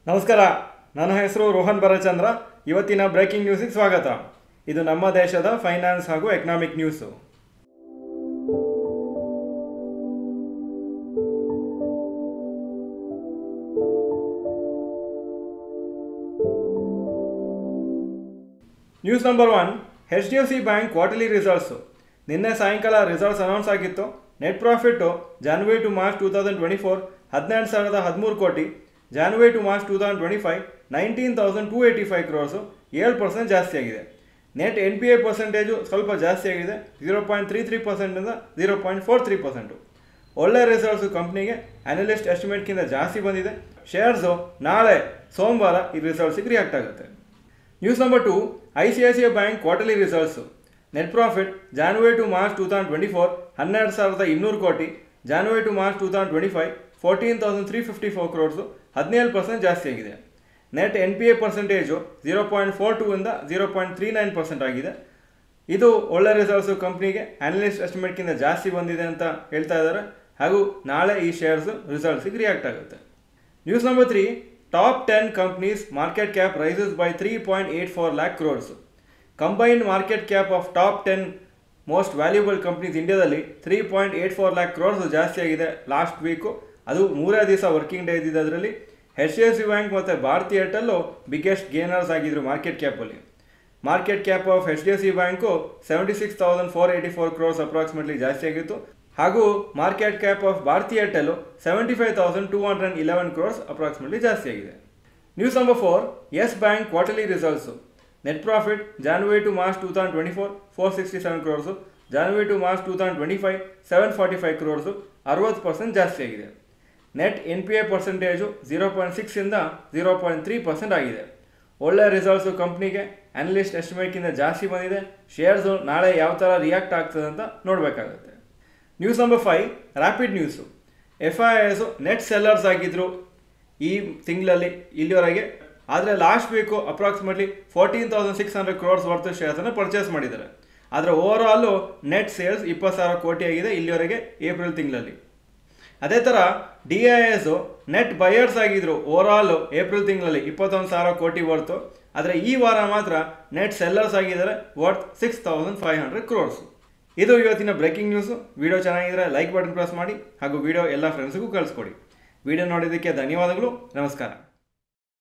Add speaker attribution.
Speaker 1: ನಮಸ್ಕಾರ, ನನ್ನ ಹೆಸರು ರೋಹನ್ ಭರಚಂದ್ರ. ಇವತ್ತಿನ ಬ್ರೇಕಿಂಗ್ ನ್ಯೂಸಿಗೆ ಸ್ವಾಗತ. ಇದು ನಮ್ಮ ದೇಶದ ಫೈನಾನ್ಸ್ ಹಾಗೂ economic news. News number 1, HDFC bank quarterly results. ನಿನ್ನೆ ಸಾಯಂಕಾಲ ರಿಸಲ್ಟ್ಸ್ ಅನೌನ್ಸ್ ಆಗಿತ್ತು. Net profit January to March 2024 12,013 ಕೋಟಿ, ಜಾನ್ವರಿ ಟು ಮಾರ್ಚ್ 2025 19,285 ಕ್ರೋರ್ಸು, 7% ಜಾಸ್ತಿ ಆಗಿದೆ. ನೆಟ್ NPA ಪರ್ಸೆಂಟೇಜು ಸ್ವಲ್ಪ ಜಾಸ್ತಿ ಆಗಿದೆ, 0.33%ಇಂದ 0.43%. ಒಳ್ಳೆ ರಿಸಲ್ಟ್ಸು ಕಂಪ್ನಿಗೆ ಅನಲಿಸ್ಟ್ ಎಸ್ಟಿಮೇಟ್ಗಿಂತ ಜಾಸ್ತಿ ಬಂದಿದೆ. ಶೇರ್ಸು ನಾಳೆ ಸೋಮವಾರ ಈ ರಿಸಲ್ಟ್ಸಿಗೆ ರಿಯಾಕ್ಟ್ ಆಗುತ್ತೆ. News number 2, ICICI bank quarterly results. Net profit January to March 2024 12,200 ಕೋಟಿ, ಜಾನ್ವರಿ ಟು ಮಾರ್ಚ್ 2025 14,354 ಕ್ರೋರ್ಸು, 17% ಜಾಸ್ತಿ ಆಗಿದೆ. ನೆಟ್ NPA ಪರ್ಸೆಂಟೇಜು 0.42ಇಂದ 0.39% ಆಗಿದೆ. ಇದು ಒಳ್ಳೆ ರಿಸಲ್ಟ್ಸು ಕಂಪ್ನಿಗೆ ಅನಲಿಸ್ಟ್ ಎಸ್ಟಿಮೇಟ್ಗಿಂತ ಜಾಸ್ತಿ ಬಂದಿದೆ ಅಂತ ಹೇಳ್ತಾ ಇದ್ದಾರೆ. ಹಾಗೂ ನಾಳೆ ಈ ಶೇರ್ಸು ರಿಸಲ್ಟ್ಸಿಗೆ ರಿಯಾಕ್ಟ್ ಆಗುತ್ತೆ. News number 3, top 10 companies market cap rises by 3.84 lakh crores. Combined market cap of top 10 most valuable companies ಇಂಡಿಯಾದಲ್ಲಿ 3.84 lakh crores ಜಾಸ್ತಿ ಆಗಿದೆ ಲಾಸ್ಟ್ ವೀಕು. ಅದು 3 ದಿವಸ ವರ್ಕಿಂಗ್ ಡೇ ಇದ್ದಿದ್ದು. ಅದರಲ್ಲಿ HDFC ಬ್ಯಾಂಕ್ ಮತ್ತು ಭಾರತಿ ಏರ್ಟೆಲ್ಲು ಬಿಗ್ಗೆಸ್ಟ್ ಗೇನರ್ಸ್ ಆಗಿದ್ರು ಮಾರ್ಕೆಟ್ ಕ್ಯಾಪಲ್ಲಿ. Market cap of HDFC bank 76,484 crores approximately ಜಾಸ್ತಿ ಆಗಿತ್ತು. ಹಾಗೂ market cap of Bharti Airtel 75,211 crores approximately ಜಾಸ್ತಿ ಆಗಿದೆ. News number 4, Yes Bank quarterly results. Net profit January to March 2024 467 crores, January to March 2025 745 crores, 60% ಜಾಸ್ತಿ ಆಗಿದೆ. Net NPA percentage 0.6ಇಂದ 0.3% ಆಗಿದೆ. ಒಳ್ಳೆ results ಕಂಪ್ನಿಗೆ ಅನಲಿಸ್ಟ್ ಎಸ್ಟಿಮೇಟ್ಗಿಂತ ಜಾಸ್ತಿ ಬಂದಿದೆ. ಶೇರ್ಸು ನಾಳೆ ಯಾವ ಥರ ರಿಯಾಕ್ಟ್ ಆಗ್ತದೆ ಅಂತ ನೋಡಬೇಕಾಗುತ್ತೆ. News number 5, rapid news. FIIs net sellers ಆಗಿದ್ದರು ಈ ತಿಂಗಳಲ್ಲಿ ಇಲ್ಲಿವರೆಗೆ. ಆದರೆ last week approximately 14,600 crores worth ಶೇರ್ಸನ್ನು ಪರ್ಚೇಸ್ ಮಾಡಿದ್ದಾರೆ. ಆದರೆ ಓವರಾಲು ನೆಟ್ ಸೇಲ್ಸ್ 20,000 ಕೋಟಿ ಆಗಿದೆ ಇಲ್ಲಿವರೆಗೆ ಏಪ್ರಿಲ್ ತಿಂಗಳಲ್ಲಿ. ಅದೇ ಥರ DIIs ನೆಟ್ ಬಯರ್ಸ್ ಆಗಿದ್ದರು ಓವರಾಲು ಏಪ್ರಿಲ್ ತಿಂಗಳಲ್ಲಿ 21,000 ಕೋಟಿ ವರ್ತು. ಆದರೆ ಈ ವಾರ ಮಾತ್ರ ನೆಟ್ ಸೆಲ್ಲರ್ಸ್ ಆಗಿದ್ದಾರೆ ವರ್ತ್ 6,500 crores. ಇದು ಇವತ್ತಿನ ಬ್ರೇಕಿಂಗ್ ನ್ಯೂಸು. ವಿಡಿಯೋ ಚೆನ್ನಾಗಿದ್ದರೆ ಲೈಕ್ ಬಟನ್ ಪ್ರೆಸ್ ಮಾಡಿ ಹಾಗೂ ವಿಡಿಯೋ ಎಲ್ಲ ಫ್ರೆಂಡ್ಸ್ಗೂ ಕಳಿಸ್ಕೊಡಿ. ವಿಡಿಯೋ ನೋಡಿದ್ದಕ್ಕೆ ಧನ್ಯವಾದಗಳು. ನಮಸ್ಕಾರ.